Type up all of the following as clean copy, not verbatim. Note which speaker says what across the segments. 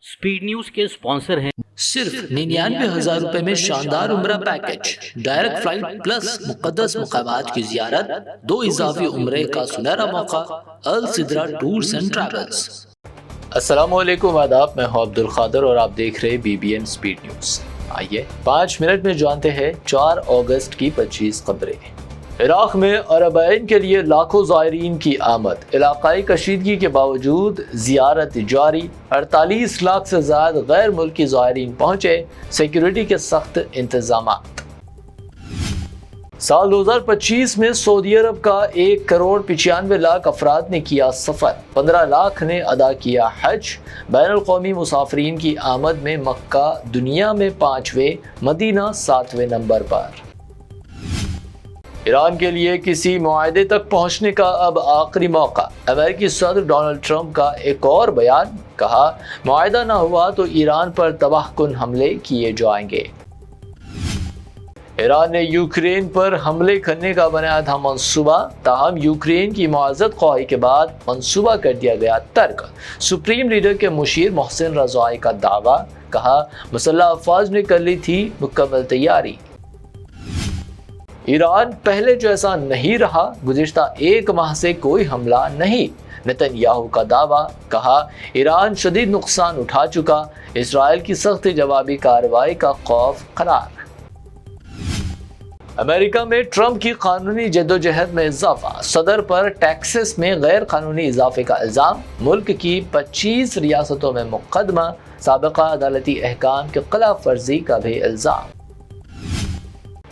Speaker 1: Speed news के sponsor हैं
Speaker 2: सिर्फ 99,000 रुपए में शानदार उम्रा पैकेज, डायरेक्ट फ्लाइट प्लस मुकद्दस मुकामात की जियारत, 2 इजाफी उम्रे का सुनहरा मौका। अल सिद्रा टूर्स एंड ट्रैवल्स। अस्सलामुअलैकुम, आदाब। मैं हूं अब्दुल खादर और आप देख रहे हैं BBN स्पीड न्यूज। आइए 5 मिनट में जानते हैं 4 अगस्त की 25 खबरें। इराक में अरबैन के लिए लाखों ज़ायरीन की आमद, इलाकाई कशीदगी के बावजूद ज़ियारत जारी। 48 लाख से ज़्यादा गैर मुल्की ज़ायरीन पहुँचे, सिक्योरिटी के सख्त इंतज़ामात। साल 2025 में सऊदी अरब का 1,95,00,000 अफराद ने किया सफ़र, 15 लाख ने अदा किया हज। बैनुल-अक़वामी मुसाफिरीन की आमद में मक्का दुनिया में 5वें, मदीना 7वें नंबर पर। ईरान के लिए किसी मुआहदे तक पहुंचने का अब आखिरी मौका। अमेरिकी सदर डोनाल्ड ट्रंप का एक और बयान, कहा मुआहदा ना हुआ तो ईरान पर तबाहकुन हमले किए जाएंगे। ईरान ने यूक्रेन पर हमले करने का बनाया था मंसूबा, ताहम यूक्रेन की मुआज़त ख्वाही के बाद मंसूबा कर दिया गया तर्क। सुप्रीम लीडर के मुशीर मोहसिन रज़ाई का दावा, कहा मुसल्लह अफ़वाज ने कर ली थी मुकम्मल तैयारी। ईरान पहले जैसा नहीं रहा, गुज़िश्ता 1 माह से कोई हमला नहीं, नेतन्याहू का दावा। कहा ईरान शदीद नुकसान उठा चुका, इसराइल की सख्त जवाबी कार्रवाई का खौफ करार। अमेरिका में ट्रंप की कानूनी जद्दोजहद में इजाफा, सदर पर टैक्सेस में गैर कानूनी इजाफे का इल्ज़ाम, मुल्क की 25 रियासतों में मुकदमा, साबिक़ा अदालती अहकाम की खिलाफ वर्जी का भी इल्ज़ाम।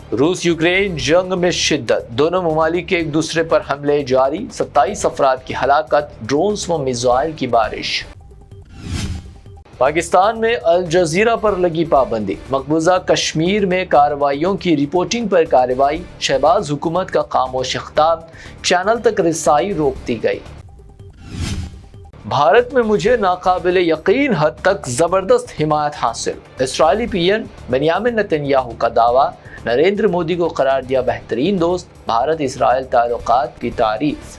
Speaker 2: रूस यूक्रेन जंग में शिद्दत, दोनों ममालिक के एक दूसरे पर हमले जारी, 27 अफराद की हलाकत, ड्रोन्स व मिसाइल की बारिश। पाकिस्तान में अल जजीरा पर लगी पाबंदी, मकबूजा कश्मीर में कार्रवाइयों की रिपोर्टिंग पर कार्रवाई, शहबाज हुकूमत का खामोश खिताब, चैनल तक रिसाई रोक दी गई। भारत में मुझे नाकाबिले यकीन हद तक जबरदस्त हिमायत हासिल, इसराइली PM बेंयामिन नेतन्याहू का दावा। नरेंद्र मोदी को करार दिया बेहतरीन दोस्त, भारत इसराइल ताल्लुकात की तारीफ।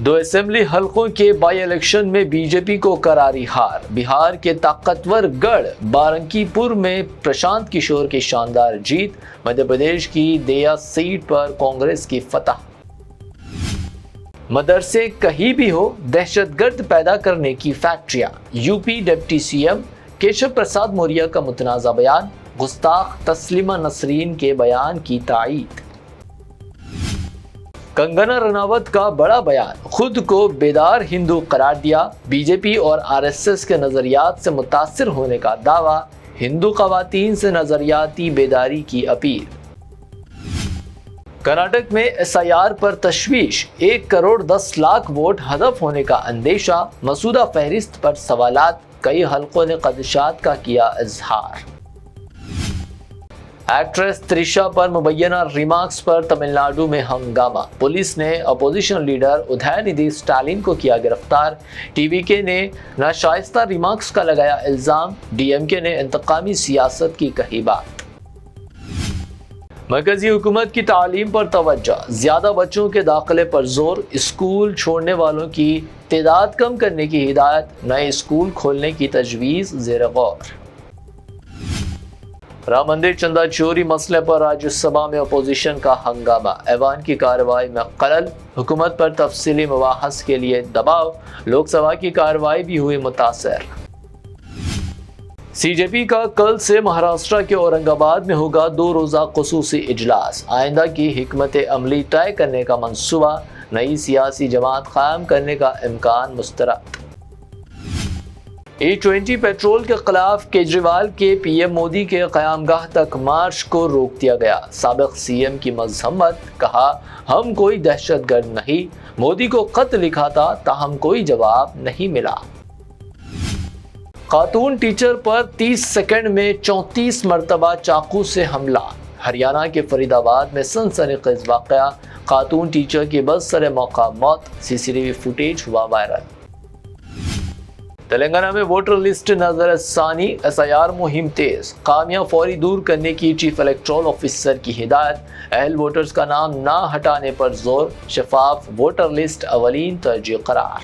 Speaker 2: 2 असेंबली हलकों के बाई इलेक्शन में बीजेपी को करारी हार, बिहार के ताकतवर गढ़ बारंकीपुर में प्रशांत किशोर की शानदार जीत, मध्य प्रदेश की देया सीट पर कांग्रेस की फतह। मदरसे कहीं भी हो, दहशतगर्द पैदा करने की फैक्ट्रियां, UP deputy CM Keshav Prasad Maurya का मुतनाज़ा बयान, गुस्ताख तस्लीमा नसरीन के बयान की तायीद। कंगना रनावत का बड़ा बयान, खुद को बेदार हिंदू करार दिया, बीजेपी और RSS के नजरियात से मुतासिर होने का दावा, हिंदू खवातीन से नजरियाती बेदारी की अपील। कर्नाटक में SIR पर तशवीश, 1,10,00,000 वोट हदफ होने का अंदेशा, मसूदा फहरिस्त पर सवालात, कई हलकों ने खदशात का किया इजहार। एक्ट्रेस त्रिशा पर मुबैना रिमार्क्स पर तमिलनाडु में हंगामा, पुलिस ने अपोजिशन लीडर उदयनिधि स्टालिन को किया गिरफ्तार, TVK ने नाशाइस्ता रिमार्क्स का लगाया इल्ज़ाम, DMK ने इंतकामी सियासत की कही बात। मरकजी हुकूमत की तालीम पर तवज्जो, ज्यादा बच्चों के दाखिले पर जोर, स्कूल छोड़ने वालों की तादाद कम करने की हिदायत, नए स्कूल खोलने की तजवीज़ ज़ेर गौर। राम मंदिर चंदा चोरी मसले पर राज्यसभा में अपोजिशन का हंगामा, ऐवान की कार्रवाई में खलल, हुकूमत पर तफसीली मुबाहस के लिए दबाव, लोकसभा की कार्रवाई भी हुई मुतासर। CJP का कल से महाराष्ट्र के औरंगाबाद में होगा 2 रोज़ा खुसूसी इजलास, आइंदा की हिकमत अमली तय करने का मंसूबा, नई सियासी जमात कायम करने का इम्कान मुस्तरद। E20 पेट्रोल के खिलाफ केजरीवाल के PM मोदी के क़यामगाह तक मार्च को रोक दिया गया, साबिक़ CM की मज़म्मत, कहा हम कोई दहशतगर्द नहीं, मोदी को खत लिखा था ताहम कोई जवाब नहीं मिला। खातून टीचर पर 30 सेकंड में 34 मरतबा चाकू से हमला, हरियाणा के फरीदाबाद में सनसनीखेज वाक़या, खातून टीचर की बदसर मौका मौत, CCTV फुटेज हुआ वायरल। तेलंगाना में वोटर लिस्ट नजरसानी, SIR मुहिम तेज, खामियां फौरी दूर करने की चीफ इलेक्टोरल ऑफिसर की हिदायत, अहल वोटर्स का नाम ना हटाने पर जोर, शफाफ वोटर लिस्ट अवलीन तरजीह करार।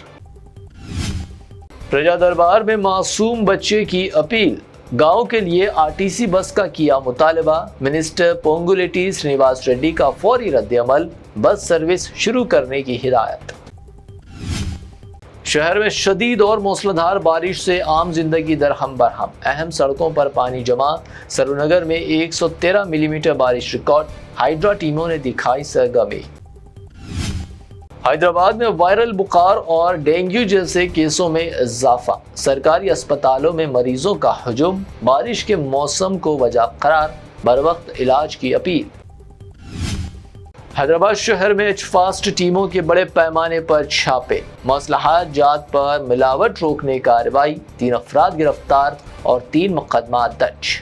Speaker 3: प्रजा दरबार में मासूम बच्चे की अपील, गांव के लिए आरटीसी बस का किया मुतालबा, मिनिस्टर पोंगुलेटी श्रीनिवास रेड्डी का फौरी रद्द-ए-अमल, बस सर्विस शुरू करने की हिदायत। शहर में शदीद और मूसलाधार बारिश से आम जिंदगी दरहम बरहम, अहम सड़कों पर पानी जमा, सरूनगर में 113 मिलीमीटर बारिश रिकॉर्ड, हाइड्रा टीमों ने दिखाई सरगर्मी। हैदराबाद में वायरल बुखार और डेंगू जैसे केसों में इजाफा, सरकारी अस्पतालों में मरीजों का हजूम, बारिश के मौसम को वजह करार, बरवक्त इलाज की अपील। हैदराबाद शहर में फास्ट टीमों के बड़े पैमाने पर छापे, मसलहात जात पर मिलावट रोकने कार्रवाई, 3 अफराद गिरफ्तार और 3 मुकदमा दर्ज।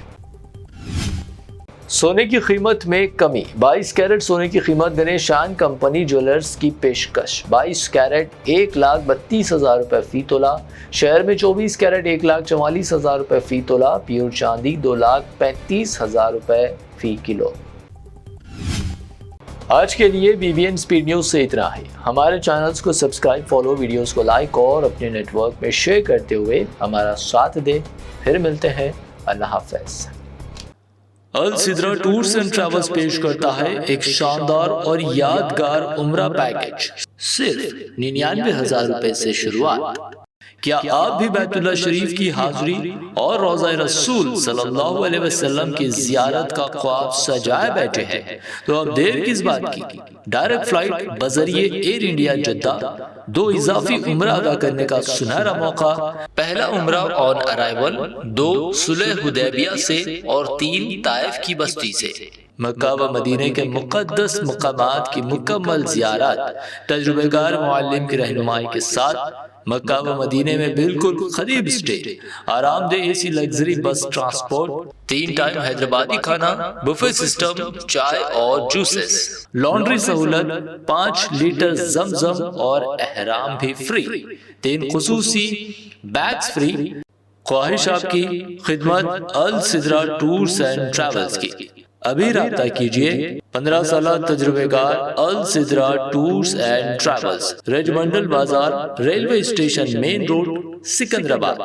Speaker 3: सोने की कीमत में कमी, 22 कैरेट सोने की कीमत गणेशान कंपनी ज्वेलर्स की पेशकश, 22 कैरेट 1,32,000 रुपए फी तोला, शहर में 24 कैरेट 1,44,000 रुपए फी तोला, प्योर चांदी 2,35,000 रुपए फी किलो। आज के लिए BBN स्पीड न्यूज से इतना ही। हमारे चैनल्स को सब्सक्राइब, फॉलो, वीडियोस को लाइक और अपने नेटवर्क में शेयर करते हुए हमारा साथ दें। फिर मिलते हैं, अल्लाह हाफ़िज़।
Speaker 2: अल सिद्रा टूर्स एंड ट्रैवल्स पेश करता है एक शानदार और यादगार उम्रा पैकेज, सिर्फ 99,000 रुपए से शुरुआत। क्या आप भी बैतुल्लाह शरीफ की हाजिरी और रोज़ा रसूल सल्लल्लाहु अलैहि वसल्लम की ज़ियारत का ख्वाब सजाए बैठे हैं? तो अब देर किस बात की, डायरेक्ट फ्लाइट बजरिए एयर इंडिया जद्दा 2 इजाफी उम्रा अदा करने का सुनहरा मौका। पहला उम्रा ऑन अराइवल 2 सुलह हुदैबिया से और 3 ताइफ की बस्ती से। मक्का व मदीने के मुक़द्दस मकामात की मुकम्मल ज़ियारत तजुर्बेकार मुअल्लिम की रहनुमाई के साथ। मक्का व मदीने में बिल्कुल करीब स्टे, आरामदेह AC luxury bus transport, 3 time Hyderabadi खाना, बुफे सिस्टम, चाय और जूसेस, लॉन्ड्री सहूलत, 5 लीटर जमजम और एहराम भी फ्री, 3 खुसूसी बैग्स फ्री। ख्वाहिश आपकी खिदमत Al Sidra tours and travels की। अभी राब्ता कीजिए 15 साल तजुर्बेकार Al Sidra tours and travels, regimental Bazaar, railway station main road, Secunderabad.